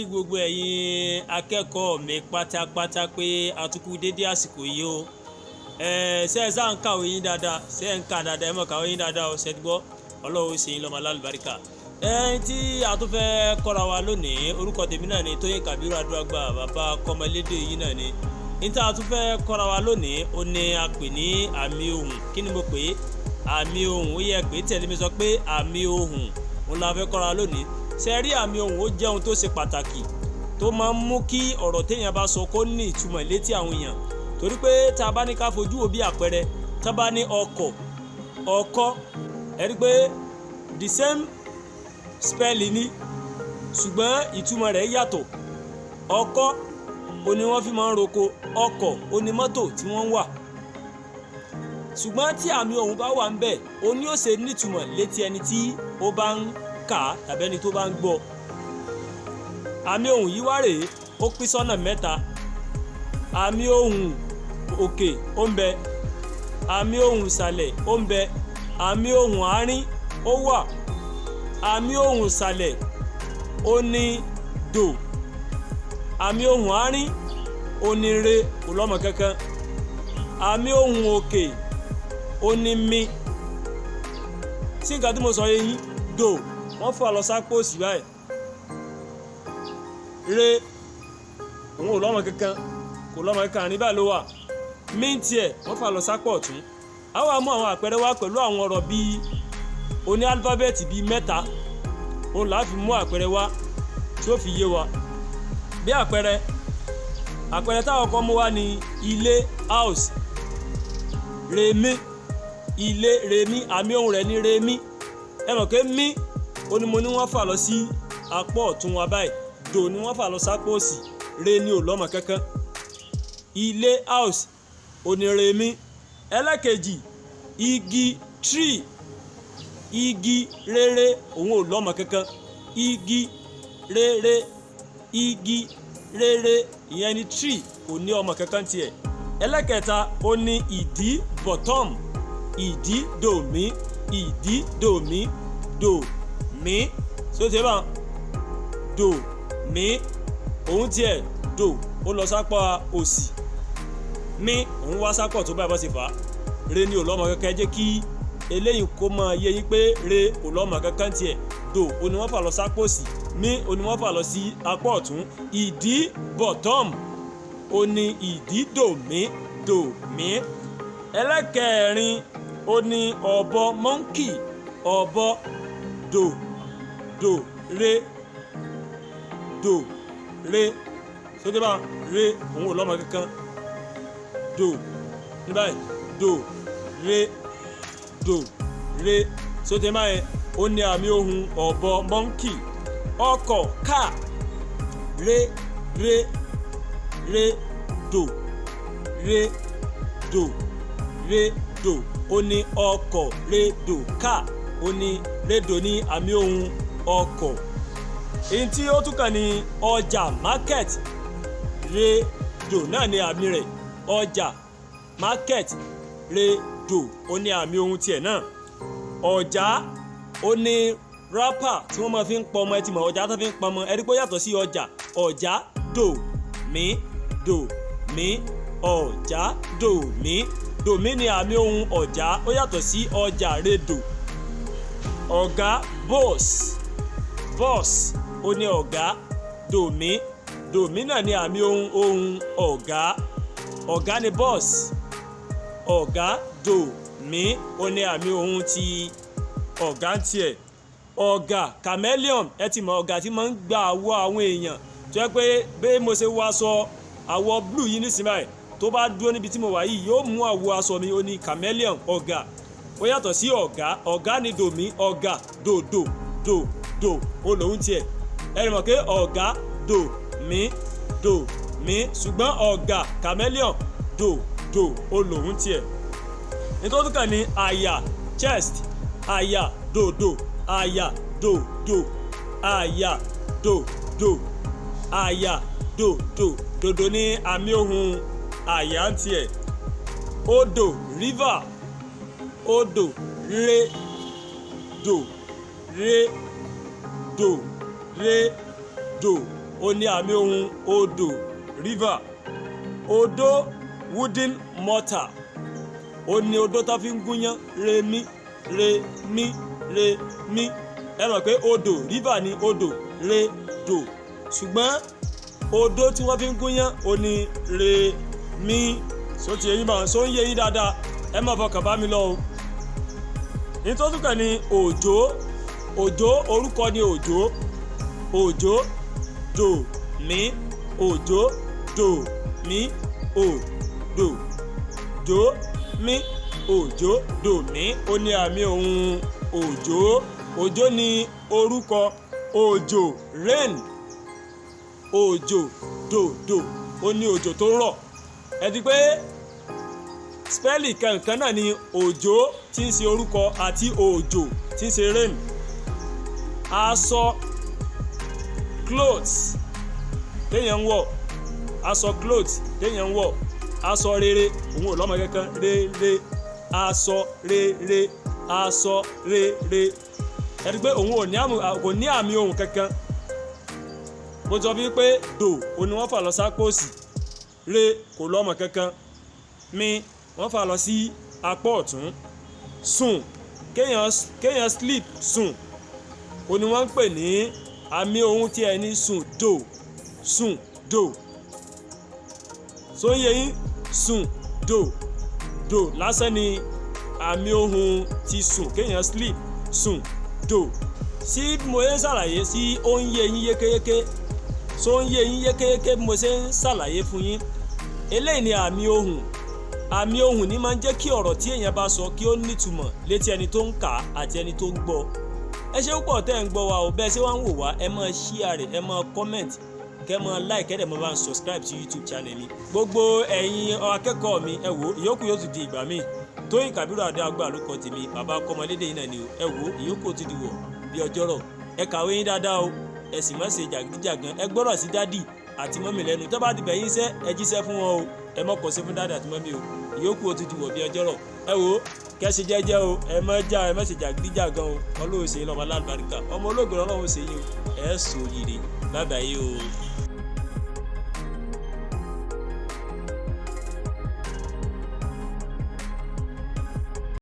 Gbogbo ẹ̀yin akẹ́kọ̀ọ́ mi pátápátá pé àtúkù dédé àsìkò yìí o. Ṣé ẹ sáà ń kàwé yín dáadáa? Ṣé ẹ ń kà dáadáa? Ẹ mọ̀ kàwé yín dáadáa o. Ṣé ti gbọ́? Ọlọ́run ṣe yín lọ́mọ alálùbáríkà. Tí a tún fẹ́ kọ́ra wa lónìí, orúkọ tèmi náà ni Tóyè Kàbírù Adúrágbà, bàbá kọ́mọlédè yìí náà ni. Tí a tún fẹ́ kọ́ra wa lónìí, ó ní a pè ní àmì ohùn. Kí ni mo pè é? Àmì ohùn. Ó yẹ pé tẹ̀lé mi sọ pé àmì ohùn. Òun la fẹ́ kọ́ra lónìí. Ṣé rí àmì ohùn ó jẹ́ ohun tó ṣe pàtàkì tó máa ń mú kí ọ̀rọ̀ téèyàn bá sọ kó ní ìtumọ̀ létí àwọn èèyàn. Torí pé tá a bá ní ká fojú wo bí àpẹẹrẹ, tá a bá ní ọkọ̀, ẹ rí pé the same spelling ni ṣùgbọ́n ìtumọ̀ rẹ̀ yàtọ̀. Ọkọ̀ ó ní wọ́n fi máa ń roko, ọkọ̀ ó ní mọ́tò tí wọ́n ń wà. Ṣùgbọ́n tí àmì ohùn bá wà ń bẹ̀, ó ní ó ṣe nítumọ̀ létí ẹni tí ó bá ń kà tàbí ẹni tó bá ń gbọ́. Àmì ohùn yìí wá rèé, ó pín sọ́nà mẹ́ta. Àmì ohùn òkè ó ń bẹ, àmì ohùn ìsàlẹ̀ ó ń bẹ, àmì ohùn àárín ó wà. Àmì ohùn ìsàlẹ̀ ó ní dò, àmì ohùn àárín ó ní re, kò lọ́mọ kankan. Àmì ohùn òkè ó ní mi. Sí nǹkan tí mo sọ yẹn yín, dò wọ́n fà lọ sápò òsì báyìí. Re òun ò lọ́mọ kankan, kò lọ́mọ kankan, ní báyìí ló wà. Mi tiẹ̀ wọ́n fà lọ sápò ọ̀tún. A wá mú àwọn àpẹẹrẹ wá pẹ̀lú àwọn ọ̀rọ̀ bíi oní álífábẹ́ẹ̀tì bíi mẹ́ta. Òun là á fi mú àpẹẹrẹ wá tí ó fi yé wa. Bí àpẹẹrẹ táwọn kan mú wá ní ilé, house. Remi, ilé, remi, àmì ohùn rẹ̀ ní remi. Ẹ mọ̀ pé mi ó ní mo ní wọ́n fà lọ sí apá ọ̀tún wa báyìí. Dò ni wọ́n fà lọ sápò òsì. Re ni ò lọ́mọ kankan. Ilé, house ó ní remi. Ẹlẹ́kejì, igi, tree. Igi, rere, òun ò lọ́mọ kankan. Igi, rere, igi, rere, ìyẹn ni tree, kò ní ọmọ kankan tiẹ̀. Ẹlẹ́kẹta, ó ní ìdí, bottom. Ìdí, dò mí, ìdí, dò mí, dò mí. So ṣe bá dò mí, òun tiẹ̀ dò ó lọ sápá òsì. Mi òun wá sápọ̀ tó báyìí bọ́ sí fà á. Re ni ò lọ́mọ kankan, jẹ́ kí eléyìí kó máa yé yín pé re ò lọ́mọ kankan tiẹ̀. Dò ó ní wọ́n fà lọ sápò òsì. Mi ó ní wọ́n fà lọ sí apá ọ̀tún. Ìdí, bottom ó ní ìdí, dò mí, dò mí. Ẹlẹ́kẹrin, ó ní ọ̀bọ, monkey. Ọ̀bọ, dò re, dò re. Sókè bá re òun ò lọ́mọ kankan. Dò ní báyìí, dò re. Sókè báyìí, ó ní àmì ohùn ọ̀bọ, monkey. Ọkọ̀, car. Re, dò, dò. Ó ní ọkọ̀, re, dò, car. Ó ní rédò ní àmì ohùn ọkọ̀. Èyí tí ó tún kàn ní ọjà, market. Rédò náà ní àmì rẹ̀. Ọjà, market, rédò ó ní àmì ohùn tiẹ̀ náà. Ọjà ó ní rapper tí wọ́n máa fi ń pọmọ, ẹ ti mọ̀ ọjà tó fi ń pọmọ, ẹ rí pé ó yàtọ̀ sí ọjà. Ọjà, dò mí, ọjà, dò mí. Dò mí ní àmì ohùn ọjà, ó yàtọ̀ sí ọjà, rédò. Ọ̀gá, boss ó ní ọ̀gá. Dò mí náà ní àmì ohùn ọ̀gá. Ọ̀gá ni boss. Ọ̀gá, dò mí ó ní àmì ohùn ti ọ̀gá tiẹ̀. Ọ̀gá, chameleon, ẹ ti mọ̀ ọ̀gá tí máa ń gba àwọ̀ àwọn èèyàn. Tó yẹ pé bí mo ṣe wọ aṣọ àwọ̀ blue yìí nísìnyí báyìí, tó bá dúró níbi tí mo wà yìí yóò mú àwọ̀ aṣọ mi, ó ní chameleon. Ọ̀gá ó yàtọ̀ sí ọ̀gá. Ọ̀gá ni dò mí, ọ̀gá, dò ó lòun tiẹ̀. Ẹ rí mọ̀ pé ọ̀gá, dò mí, ṣùgbọ́n ọ̀gá, chameleon, dò ó lòun tiẹ̀. Nítorí kan ní àyà, chest. Àyà, dò, àyà, dò, àyà, dò, àyà, dò. Dòdò ní àmì ohùn àyà ń tiẹ̀. Odò, river. Odò, re, dò, do re do ó ní àmì ohùn odò river. Odó wooden mortar ó ní odó tó fi ń gúnyán re mi ẹ mọ̀ pé odò river ni odò re do ṣùgbọ́n odó tí wọ́n fi ń gúnyán ó ní re mi. So ti eyín bá so ń yé yín dáadáa ẹ má fọkàn bá mi lọ o. ní tó tún kàn ní òjò orúkọ ní òjò do mi òjò do mi òdò do mi òjò do mi ó ní àmì ohùn òjò ní orúkọ òjò rain òjò do ó ní òjò tó rọ̀. ẹ di pé spẹ́lì kankan náà ni òjò tí ń ṣe orúkọ àti òjò tí ń ṣe rain. Aṣọ clothes téèyàn ń wọ̀ aṣọ clothes téèyàn ń wọ̀ aṣọ rere òun ò lọ́mọ kankan rere aṣọ rere ẹ di pé òun kò ní àmì ohùn kankan. mo sọ bí pé do òní wọ́n fà lọ sápò òsì re kò lọ́mọ kankan mi wọ́n fà lọ sí apá ọ̀tún. Sùn kéèyàn sleep sùn òní wọ́n ń pè ní àmì ohùn tí ẹni sùn do so ń yé yín sùn do lásán ni àmì ohùn ti sùn kéèyàn sleep sùn do. sí mo yẹn ṣàlàyé sí ó ń yé yín yékéyéké so ń yé yín yékéyéké bí mo ṣe ń ṣàlàyé fún yín. eléyìí ni àmì ohùn ní máa ń jẹ́ kí ọ̀rọ̀ tí èèyàn bá sọ kí ó nítumọ̀ létí ẹni tó ń kà àti ẹni tó ń gbọ́. ẹ ṣé púpọ̀ tẹ́ ẹ̀ ń gbọ́ wa ò bẹ́ẹ̀ ṣé wá ń wò wá ẹ máa share ẹ máa comment kẹ́ máa like kẹ́dẹ̀ máa bá ń subscribe sí YouTube channel mi. gbogbo ẹ̀yin akẹ́kọ̀ọ́ mi ẹ wò ìyókù yóò tún di ìgbà míì. Tóyìn Kàbírù Adéagbà ló kọ tèmi bàbá kọ́mọlédè yìí náà ni o. ẹ wò ìyókù ó tún di wọ̀ bí ọjọ́rọ̀. ẹ kàwé yín dáadáa o ẹ sì má ṣe jàgídíjàgan ẹ gbọ́dọ̀ sí dádì àti mọ́mì lẹ́nu tó bá dìbẹ̀ yín iṣẹ́ ẹ jíṣẹ́ fún wọn o ẹ mọ̀ kọ́ sí fún dádì àti mọ́mì o ìyókù ó tún di wọ̀ bí ọjọ́rọ̀. ẹ wò kẹ́sì jẹ́jẹ́ o ẹ má ṣe jàgídíjàgan o ọlọ́run ṣe lọ́mọ alábàríkà ọmọ olóògbé ọlọ́run ṣe yín o ẹ sòyìrè bye bye o.